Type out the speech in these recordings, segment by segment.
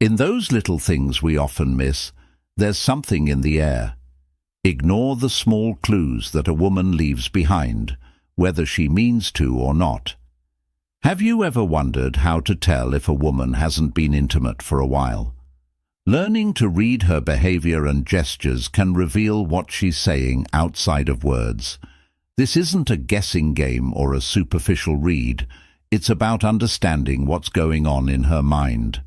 In those little things we often miss, there's something in the air. Ignore the small clues that a woman leaves behind, whether she means to or not. Have you ever wondered how to tell if a woman hasn't been intimate for a while? Learning to read her behavior and gestures can reveal what she's saying outside of words. This isn't a guessing game or a superficial read. It's about understanding what's going on in her mind.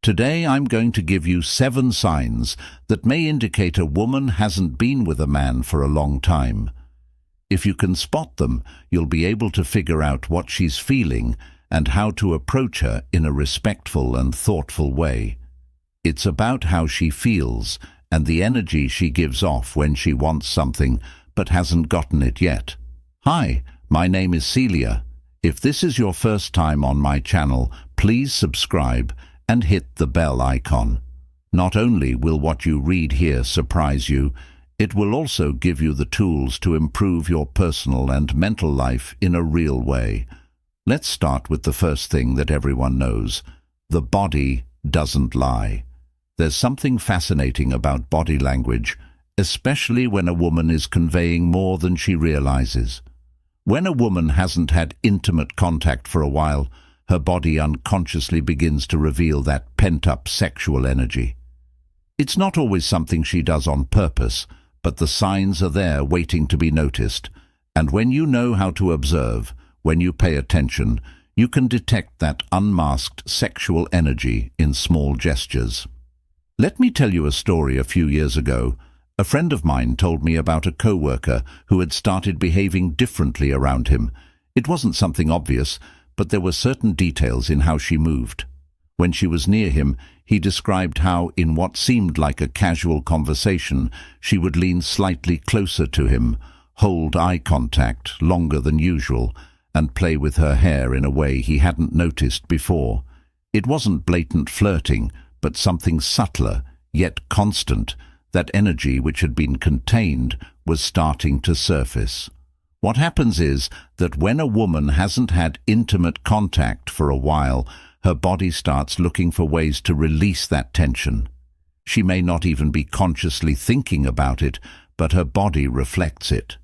Today I'm going to give you 7 signs that may indicate a woman hasn't been with a man for a long time. If you can spot them, you'll be able to figure out what she's feeling and how to approach her in a respectful and thoughtful way. It's about how she feels and the energy she gives off when she wants something but hasn't gotten it yet. Hi, my name is Celia. If this is your first time on my channel, please subscribe and hit the bell icon. Not only will what you read here surprise you, it will also give you the tools to improve your personal and mental life in a real way. Let's start with the first thing that everyone knows. The body doesn't lie. There's something fascinating about body language, especially when a woman is conveying more than she realizes. When a woman hasn't had intimate contact for a while, her body unconsciously begins to reveal that pent-up sexual energy. It's not always something she does on purpose, but the signs are there waiting to be noticed. And when you know how to observe, when you pay attention, you can detect that unmasked sexual energy in small gestures. Let me tell you a story. A few years ago, a friend of mine told me about a co-worker who had started behaving differently around him. It wasn't something obvious, but there were certain details in how she moved. When she was near him, he described how, in what seemed like a casual conversation, she would lean slightly closer to him, hold eye contact longer than usual, and play with her hair in a way he hadn't noticed before. It wasn't blatant flirting, but something subtler, yet constant. That energy which had been contained was starting to surface. What happens is that when a woman hasn't had intimate contact for a while, her body starts looking for ways to release that tension. She may not even be consciously thinking about it, but her body reflects it.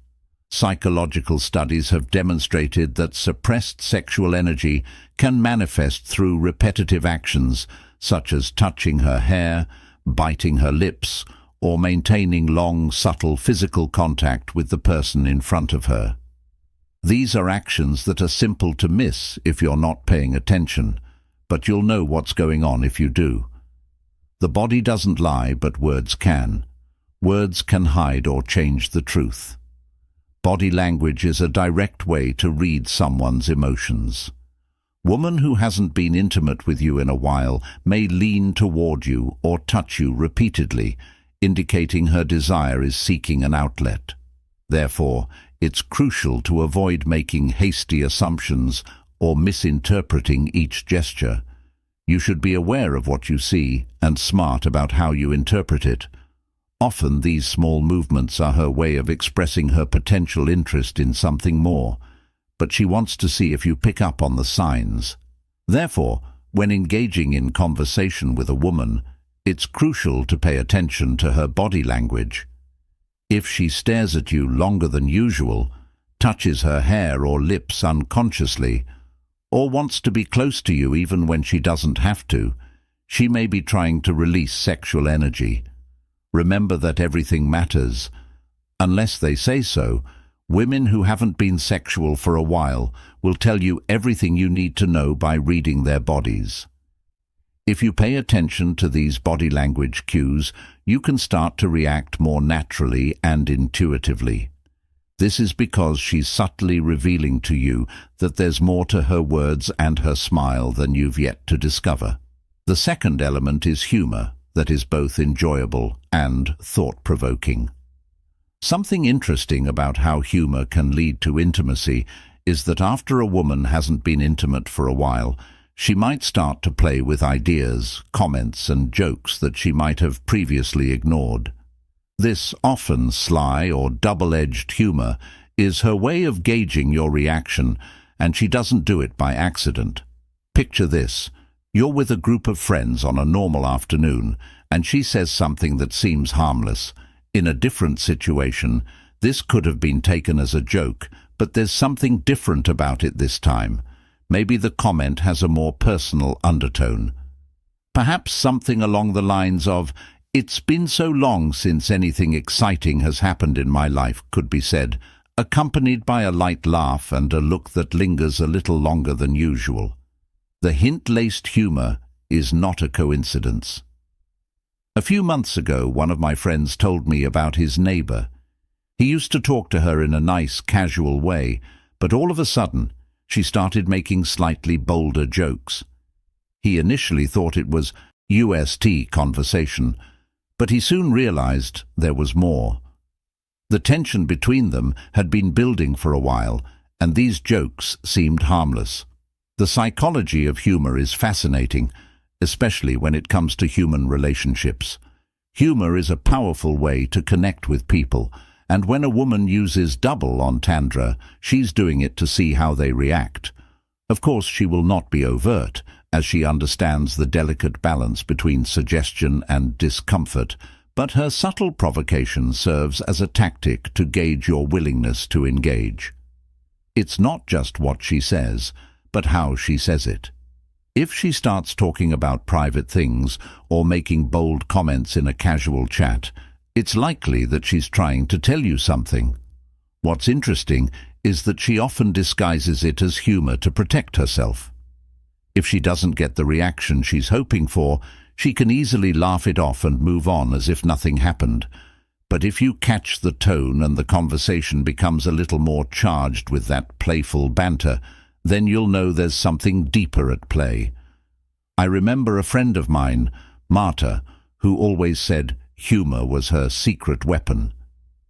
Psychological studies have demonstrated that suppressed sexual energy can manifest through repetitive actions, such as touching her hair, biting her lips, or maintaining long, subtle physical contact with the person in front of her. These are actions that are simple to miss if you're not paying attention, but you'll know what's going on if you do. The body doesn't lie, but words can. Words can hide or change the truth. Body language is a direct way to read someone's emotions. Woman who hasn't been intimate with you in a while may lean toward you or touch you repeatedly, indicating her desire is seeking an outlet. Therefore, it's crucial to avoid making hasty assumptions or misinterpreting each gesture. You should be aware of what you see and smart about how you interpret it. Often these small movements are her way of expressing her potential interest in something more, but she wants to see if you pick up on the signs. Therefore, when engaging in conversation with a woman, it's crucial to pay attention to her body language. If she stares at you longer than usual, touches her hair or lips unconsciously, or wants to be close to you even when she doesn't have to, she may be trying to release sexual energy. Remember that everything matters. Unless they say so, women who haven't been sexual for a while will tell you everything you need to know by reading their bodies. If you pay attention to these body language cues, you can start to react more naturally and intuitively. This is because she's subtly revealing to you that there's more to her words and her smile than you've yet to discover. The second element is humor that is both enjoyable and thought-provoking. Something interesting about how humor can lead to intimacy is that after a woman hasn't been intimate for a while, she might start to play with ideas, comments, and jokes that she might have previously ignored. This often sly or double-edged humor is her way of gauging your reaction, and she doesn't do it by accident. Picture this. You're with a group of friends on a normal afternoon, and she says something that seems harmless. In a different situation, this could have been taken as a joke, but there's something different about it this time. Maybe the comment has a more personal undertone. Perhaps something along the lines of, "It's been so long since anything exciting has happened in my life," could be said, accompanied by a light laugh and a look that lingers a little longer than usual. The hint-laced humor is not a coincidence. A few months ago, one of my friends told me about his neighbor. He used to talk to her in a nice, casual way, but all of a sudden, she started making slightly bolder jokes. He initially thought it was UST conversation, but he soon realized there was more. The tension between them had been building for a while, and these jokes seemed harmless. The psychology of humor is fascinating, especially when it comes to human relationships. Humor is a powerful way to connect with people, and when a woman uses double entendre, she's doing it to see how they react. Of course, she will not be overt, as she understands the delicate balance between suggestion and discomfort, but her subtle provocation serves as a tactic to gauge your willingness to engage. It's not just what she says, but how she says it. If she starts talking about private things or making bold comments in a casual chat, it's likely that she's trying to tell you something. What's interesting is that she often disguises it as humor to protect herself. If she doesn't get the reaction she's hoping for, she can easily laugh it off and move on as if nothing happened. But if you catch the tone and the conversation becomes a little more charged with that playful banter, then you'll know there's something deeper at play. I remember a friend of mine, Marta, who always said humor was her secret weapon.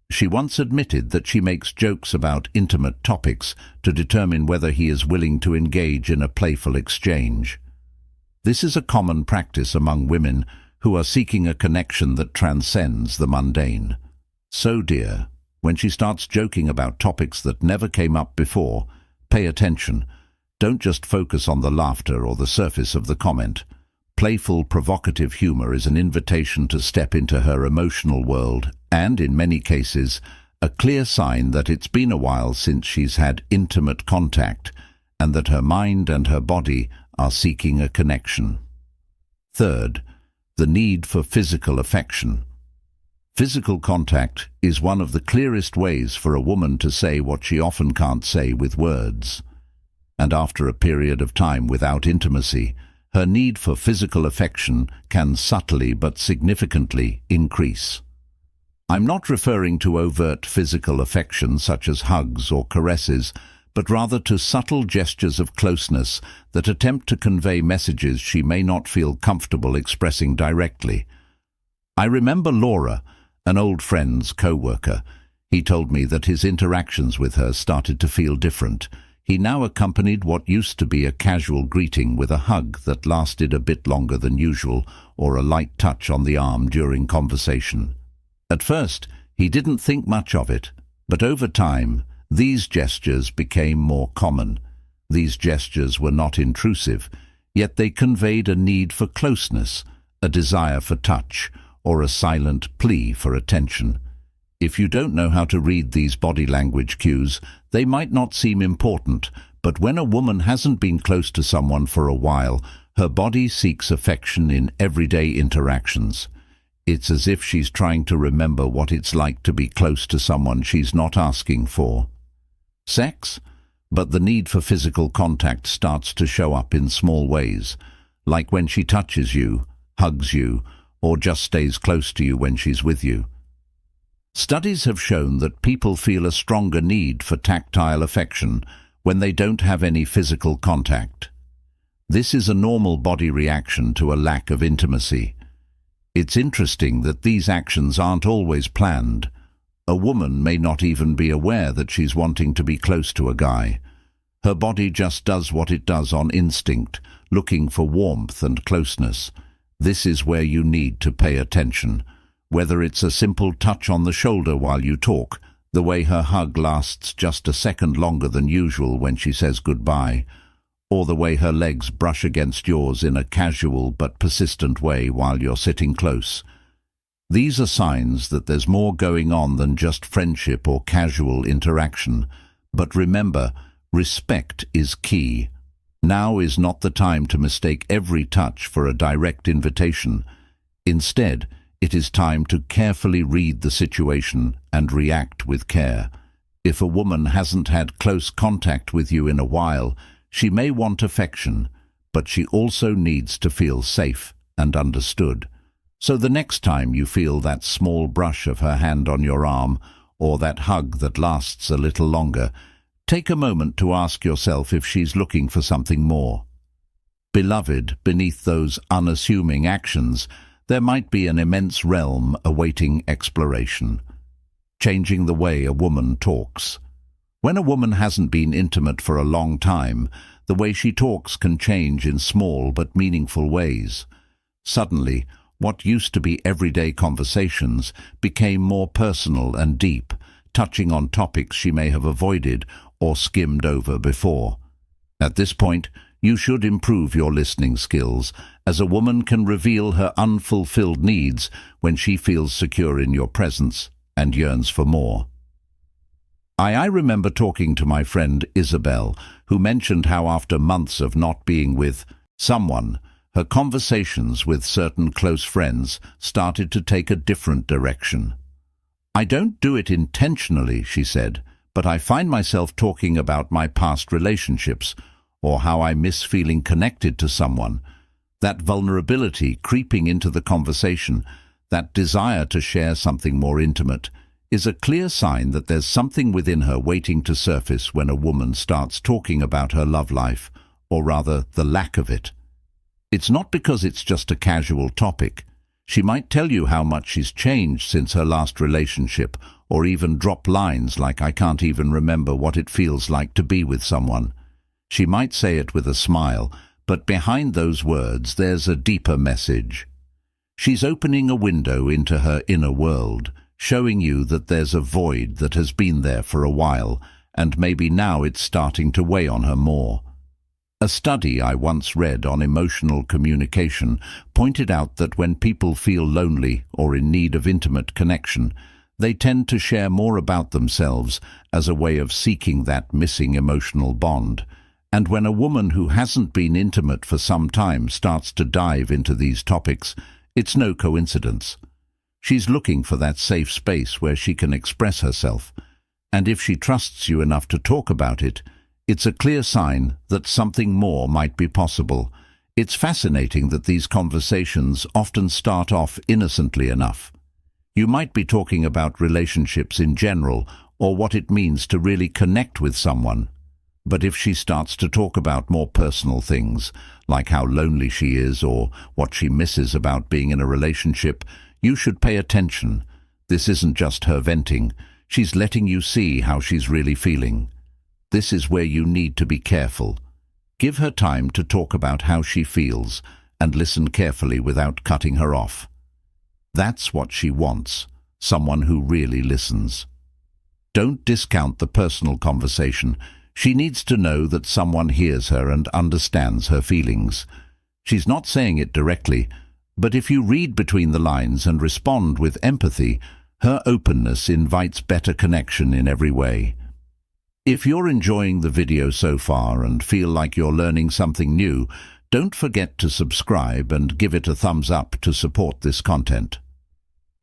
She once admitted that she makes jokes about intimate topics to determine whether he is willing to engage in a playful exchange. This is a common practice among women who are seeking a connection that transcends the mundane. So, dear, when she starts joking about topics that never came up before, pay attention. Don't just focus on the laughter or the surface of the comment. Playful, provocative humor is an invitation to step into her emotional world and, in many cases, a clear sign that it's been a while since she's had intimate contact and that her mind and her body are seeking a connection. Third, the need for physical affection. Physical contact is one of the clearest ways for a woman to say what she often can't say with words. And after a period of time without intimacy, her need for physical affection can subtly but significantly increase. I'm not referring to overt physical affection such as hugs or caresses, but rather to subtle gestures of closeness that attempt to convey messages she may not feel comfortable expressing directly. I remember Laura, an old friend's co-worker. He told me that his interactions with her started to feel different. He now accompanied what used to be a casual greeting with a hug that lasted a bit longer than usual, or a light touch on the arm during conversation. At first, he didn't think much of it, but over time, these gestures became more common. These gestures were not intrusive, yet they conveyed a need for closeness, a desire for touch, or a silent plea for attention. If you don't know how to read these body language cues, they might not seem important, but when a woman hasn't been close to someone for a while, her body seeks affection in everyday interactions. It's as if she's trying to remember what it's like to be close to someone she's not asking for. Sex? But the need for physical contact starts to show up in small ways, like when she touches you, hugs you, or just stays close to you when she's with you. Studies have shown that people feel a stronger need for tactile affection when they don't have any physical contact. This is a normal body reaction to a lack of intimacy. It's interesting that these actions aren't always planned. A woman may not even be aware that she's wanting to be close to a guy. Her body just does what it does on instinct, looking for warmth and closeness. This is where you need to pay attention. Whether it's a simple touch on the shoulder while you talk, the way her hug lasts just a second longer than usual when she says goodbye, or the way her legs brush against yours in a casual but persistent way while you're sitting close. These are signs that there's more going on than just friendship or casual interaction. But remember, respect is key. Now is not the time to mistake every touch for a direct invitation. Instead, it is time to carefully read the situation and react with care. If a woman hasn't had close contact with you in a while, she may want affection, but she also needs to feel safe and understood. So the next time you feel that small brush of her hand on your arm, or that hug that lasts a little longer, take a moment to ask yourself if she's looking for something more. Beloved, beneath those unassuming actions, there might be an immense realm awaiting exploration. Changing the way a woman talks. When a woman hasn't been intimate for a long time, the way she talks can change in small but meaningful ways. Suddenly, what used to be everyday conversations became more personal and deep, touching on topics she may have avoided or skimmed over before. At this point, you should improve your listening skills, as a woman can reveal her unfulfilled needs when she feels secure in your presence and yearns for more. I remember talking to my friend Isabel, who mentioned how after months of not being with someone, her conversations with certain close friends started to take a different direction. I don't do it intentionally, she said, but I find myself talking about my past relationships, or how I miss feeling connected to someone. That vulnerability creeping into the conversation, that desire to share something more intimate, is a clear sign that there's something within her waiting to surface when a woman starts talking about her love life, or rather the lack of it. It's not because it's just a casual topic. She might tell you how much she's changed since her last relationship, or even drop lines like "I can't even remember what it feels like to be with someone." She might say it with a smile, but behind those words there's a deeper message. She's opening a window into her inner world, showing you that there's a void that has been there for a while, and maybe now it's starting to weigh on her more. A study I once read on emotional communication pointed out that when people feel lonely or in need of intimate connection, they tend to share more about themselves as a way of seeking that missing emotional bond. And when a woman who hasn't been intimate for some time starts to dive into these topics, it's no coincidence. She's looking for that safe space where she can express herself, and if she trusts you enough to talk about it, it's a clear sign that something more might be possible. It's fascinating that these conversations often start off innocently enough. You might be talking about relationships in general, or what it means to really connect with someone. But if she starts to talk about more personal things, like how lonely she is or what she misses about being in a relationship, you should pay attention. This isn't just her venting. She's letting you see how she's really feeling. This is where you need to be careful. Give her time to talk about how she feels and listen carefully without cutting her off. That's what she wants, someone who really listens. Don't discount the personal conversation. She needs to know that someone hears her and understands her feelings. She's not saying it directly, but if you read between the lines and respond with empathy, her openness invites better connection in every way. If you're enjoying the video so far and feel like you're learning something new, don't forget to subscribe and give it a thumbs up to support this content.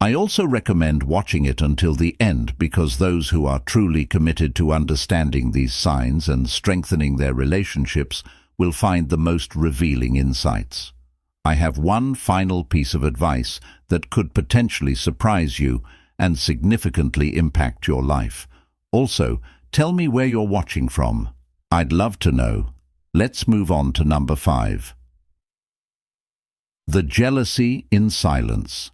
I also recommend watching it until the end because those who are truly committed to understanding these signs and strengthening their relationships will find the most revealing insights. I have one final piece of advice that could potentially surprise you and significantly impact your life. Also, tell me where you're watching from. I'd love to know. Let's move on to number 5. The jealousy in silence.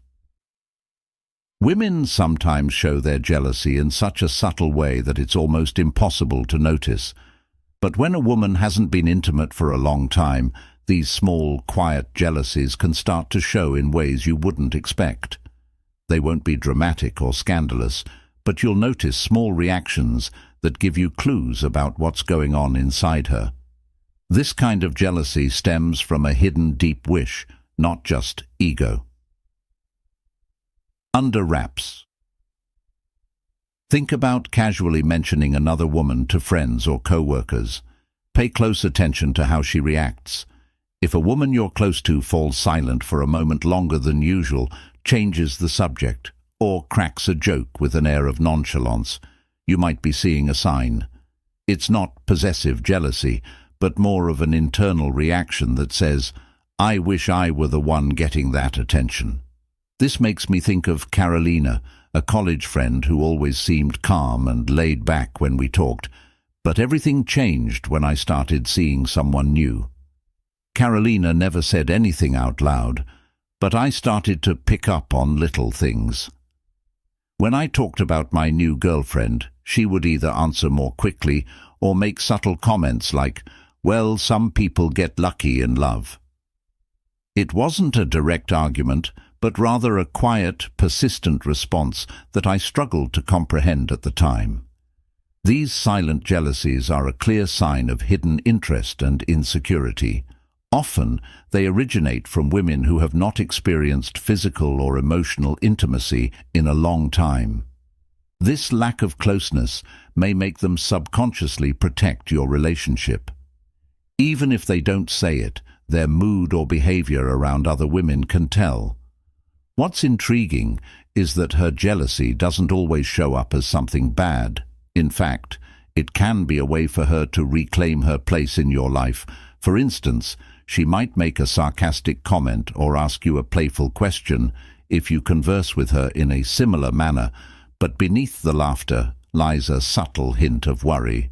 Women sometimes show their jealousy in such a subtle way that it's almost impossible to notice. But when a woman hasn't been intimate for a long time, these small, quiet jealousies can start to show in ways you wouldn't expect. They won't be dramatic or scandalous, but you'll notice small reactions that give you clues about what's going on inside her. This kind of jealousy stems from a hidden deep wish, not just ego. Under wraps. Think about casually mentioning another woman to friends or co-workers. Pay close attention to how she reacts. If a woman you're close to falls silent for a moment longer than usual, changes the subject, or cracks a joke with an air of nonchalance, you might be seeing a sign. It's not possessive jealousy, but more of an internal reaction that says, "I wish I were the one getting that attention." This makes me think of Carolina, a college friend who always seemed calm and laid back when we talked, but everything changed when I started seeing someone new. Carolina never said anything out loud, but I started to pick up on little things. When I talked about my new girlfriend, she would either answer more quickly or make subtle comments like, "Well, some people get lucky in love." It wasn't a direct argument, but rather a quiet, persistent response that I struggled to comprehend at the time. These silent jealousies are a clear sign of hidden interest and insecurity. Often, they originate from women who have not experienced physical or emotional intimacy in a long time. This lack of closeness may make them subconsciously protect your relationship. Even if they don't say it, their mood or behavior around other women can tell. What's intriguing is that her jealousy doesn't always show up as something bad. In fact, it can be a way for her to reclaim her place in your life. For instance, she might make a sarcastic comment or ask you a playful question if you converse with her in a similar manner, but beneath the laughter lies a subtle hint of worry.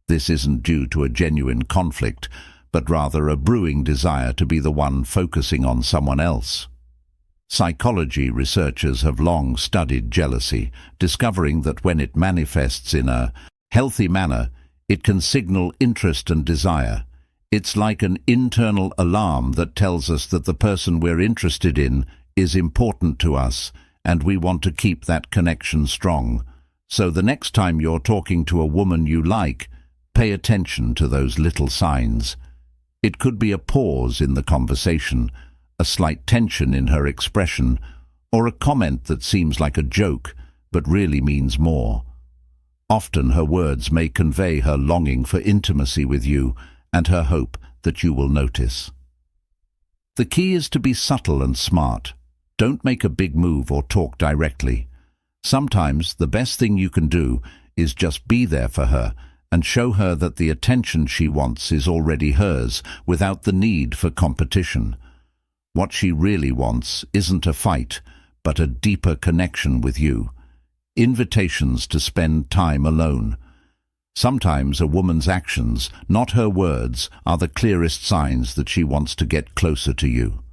This isn't due to a genuine conflict, but rather a brewing desire to be the one focusing on someone else. Psychology researchers have long studied jealousy, discovering that when it manifests in a healthy manner, it can signal interest and desire. It's like an internal alarm that tells us that the person we're interested in is important to us, and we want to keep that connection strong. So the next time you're talking to a woman you like, pay attention to those little signs. It could be a pause in the conversation, a slight tension in her expression, or a comment that seems like a joke but really means more. Often her words may convey her longing for intimacy with you and her hope that you will notice. The key is to be subtle and smart. Don't make a big move or talk directly. Sometimes the best thing you can do is just be there for her and show her that the attention she wants is already hers without the need for competition. What she really wants isn't a fight, but a deeper connection with you. Invitations to spend time alone. Sometimes a woman's actions, not her words, are the clearest signs that she wants to get closer to you.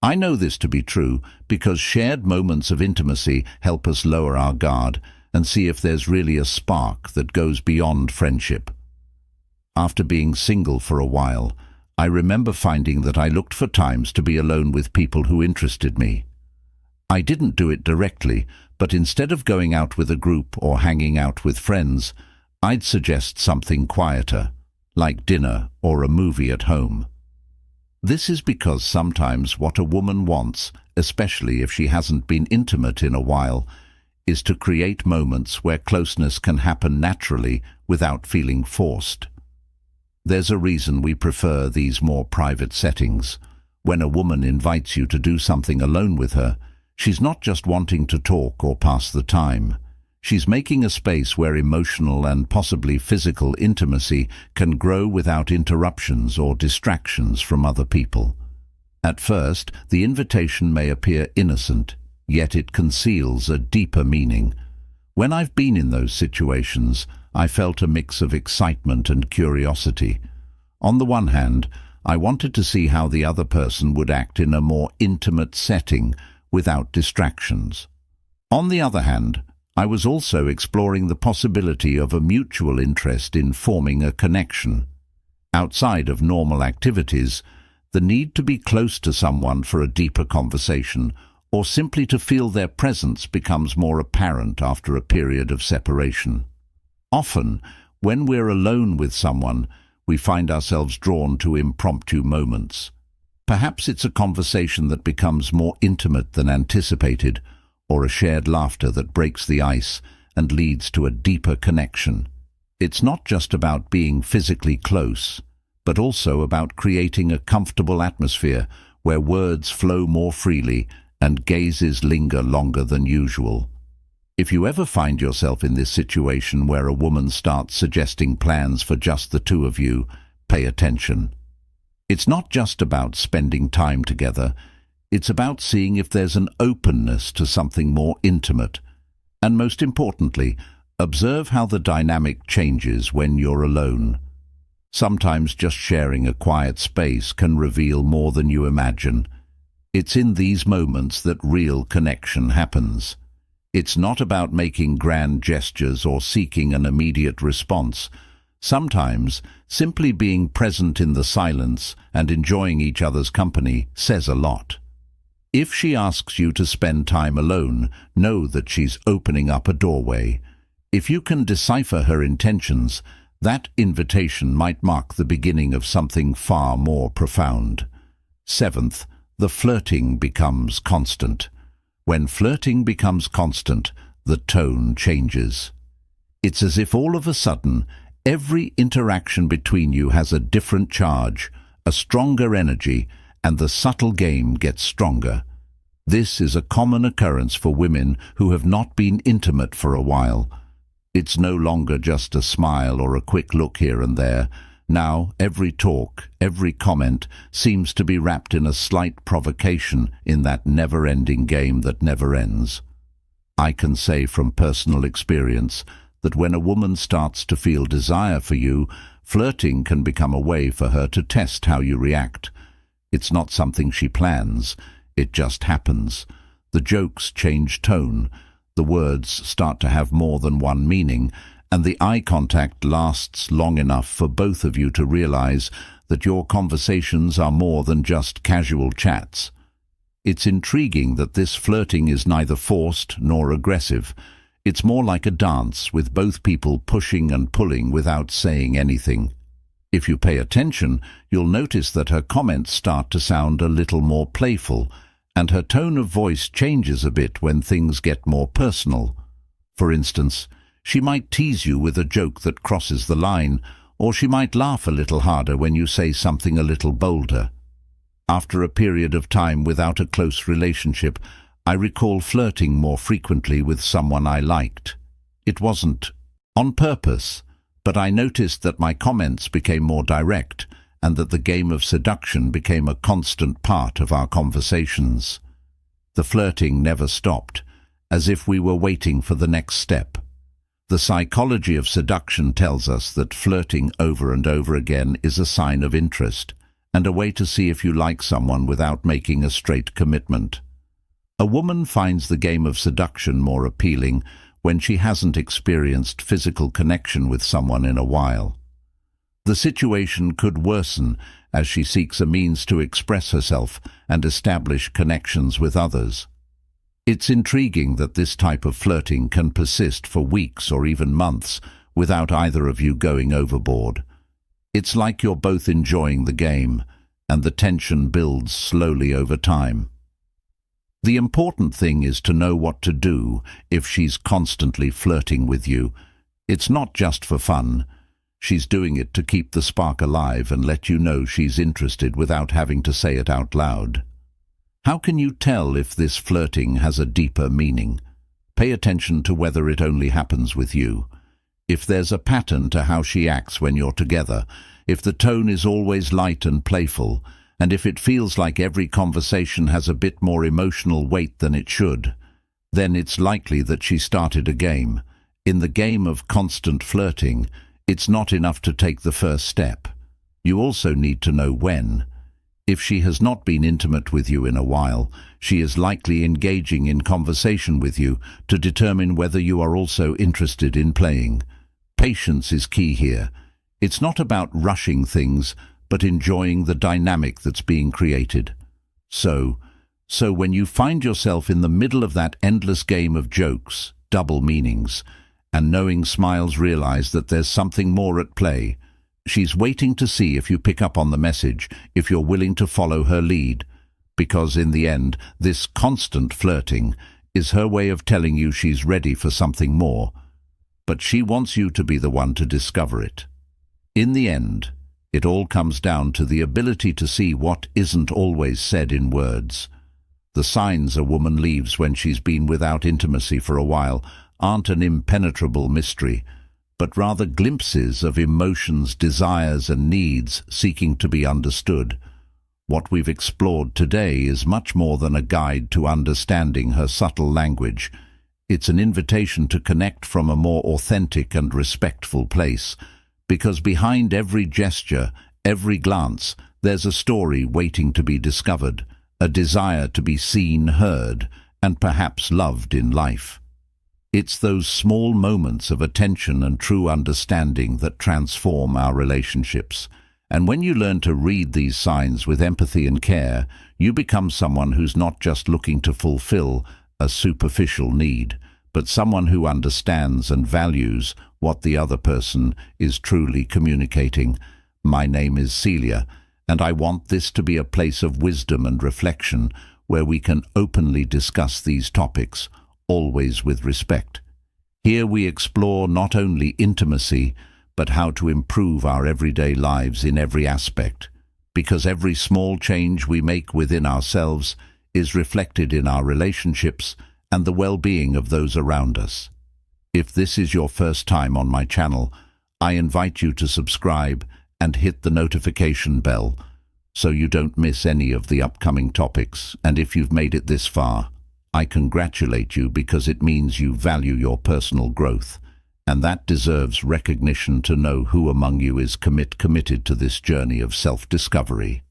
I know this to be true because shared moments of intimacy help us lower our guard and see if there's really a spark that goes beyond friendship. After being single for a while, I remember finding that I looked for times to be alone with people who interested me. I didn't do it directly, but instead of going out with a group or hanging out with friends, I'd suggest something quieter, like dinner or a movie at home. This is because sometimes what a woman wants, especially if she hasn't been intimate in a while, is to create moments where closeness can happen naturally without feeling forced. There's a reason we prefer these more private settings. When a woman invites you to do something alone with her, she's not just wanting to talk or pass the time. She's making a space where emotional and possibly physical intimacy can grow without interruptions or distractions from other people. At first, the invitation may appear innocent, yet it conceals a deeper meaning. When I've been in those situations, I felt a mix of excitement and curiosity. On the one hand, I wanted to see how the other person would act in a more intimate setting without distractions. On the other hand, I was also exploring the possibility of a mutual interest in forming a connection. Outside of normal activities, the need to be close to someone for a deeper conversation or simply to feel their presence becomes more apparent after a period of separation. Often, when we're alone with someone, we find ourselves drawn to impromptu moments. Perhaps it's a conversation that becomes more intimate than anticipated, or a shared laughter that breaks the ice and leads to a deeper connection. It's not just about being physically close, but also about creating a comfortable atmosphere where words flow more freely and gazes linger longer than usual. If you ever find yourself in this situation where a woman starts suggesting plans for just the two of you, pay attention. It's not just about spending time together, it's about seeing if there's an openness to something more intimate. And most importantly, observe how the dynamic changes when you're alone. Sometimes just sharing a quiet space can reveal more than you imagine. It's in these moments that real connection happens. It's not about making grand gestures or seeking an immediate response. Sometimes, simply being present in the silence and enjoying each other's company says a lot. If she asks you to spend time alone, know that she's opening up a doorway. If you can decipher her intentions, that invitation might mark the beginning of something far more profound. Seventh, the flirting becomes constant. When flirting becomes constant, the tone changes. It's as if all of a sudden, every interaction between you has a different charge, a stronger energy, and the subtle game gets stronger. This is a common occurrence for women who have not been intimate for a while. It's no longer just a smile or a quick look here and there. Now, every talk, every comment seems to be wrapped in a slight provocation in that never-ending game that never ends. I can say from personal experience that when a woman starts to feel desire for you, flirting can become a way for her to test how you react. It's not something she plans, it just happens. The jokes change tone, the words start to have more than one meaning, and the eye contact lasts long enough for both of you to realize that your conversations are more than just casual chats. It's intriguing that this flirting is neither forced nor aggressive. It's more like a dance, with both people pushing and pulling without saying anything. If you pay attention, you'll notice that her comments start to sound a little more playful, and her tone of voice changes a bit when things get more personal. For instance, she might tease you with a joke that crosses the line, or she might laugh a little harder when you say something a little bolder. After a period of time without a close relationship, I recall flirting more frequently with someone I liked. It wasn't on purpose, but I noticed that my comments became more direct and that the game of seduction became a constant part of our conversations. The flirting never stopped, as if we were waiting for the next step. The psychology of seduction tells us that flirting over and over again is a sign of interest and a way to see if you like someone without making a straight commitment. A woman finds the game of seduction more appealing when she hasn't experienced physical connection with someone in a while. The situation could worsen as she seeks a means to express herself and establish connections with others. It's intriguing that this type of flirting can persist for weeks or even months without either of you going overboard. It's like you're both enjoying the game, and the tension builds slowly over time. The important thing is to know what to do if she's constantly flirting with you. It's not just for fun. She's doing it to keep the spark alive and let you know she's interested without having to say it out loud. How can you tell if this flirting has a deeper meaning? Pay attention to whether it only happens with you. If there's a pattern to how she acts when you're together, if the tone is always light and playful, and if it feels like every conversation has a bit more emotional weight than it should, then it's likely that she started a game. In the game of constant flirting, it's not enough to take the first step. You also need to know when. If she has not been intimate with you in a while, she is likely engaging in conversation with you to determine whether you are also interested in playing. Patience is key here. It's not about rushing things, but enjoying the dynamic that's being created. So when you find yourself in the middle of that endless game of jokes, double meanings, and knowing smiles realize that there's something more at play, She's waiting to see if you pick up on the message, if you're willing to follow her lead. Because in the end, this constant flirting is her way of telling you she's ready for something more. But she wants you to be the one to discover it. In the end, it all comes down to the ability to see what isn't always said in words. The signs a woman leaves when she's been without intimacy for a while aren't an impenetrable mystery, but rather glimpses of emotions, desires and needs seeking to be understood. What we've explored today is much more than a guide to understanding her subtle language. It's an invitation to connect from a more authentic and respectful place, because behind every gesture, every glance, there's a story waiting to be discovered, a desire to be seen, heard, and perhaps loved in life. It's those small moments of attention and true understanding that transform our relationships. And when you learn to read these signs with empathy and care, you become someone who's not just looking to fulfill a superficial need, but someone who understands and values what the other person is truly communicating. My name is Celia, and I want this to be a place of wisdom and reflection where we can openly discuss these topics, always with respect. Here we explore not only intimacy, but how to improve our everyday lives in every aspect, because every small change we make within ourselves is reflected in our relationships and the well-being of those around us. If this is your first time on my channel, I invite you to subscribe and hit the notification bell so you don't miss any of the upcoming topics. And if you've made it this far, I congratulate you, because it means you value your personal growth, and that deserves recognition to know who among you is committed to this journey of self-discovery.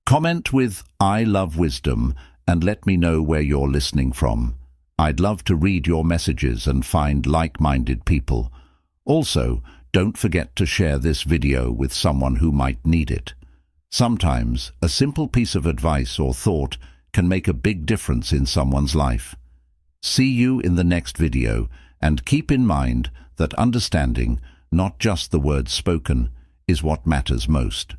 Comment with "I love wisdom" and let me know where you're listening from. I'd love to read your messages and find like-minded people. Also, don't forget to share this video with someone who might need it. Sometimes, a simple piece of advice or thought can make a big difference in someone's life. See you in the next video, and keep in mind that understanding, not just the words spoken, is what matters most.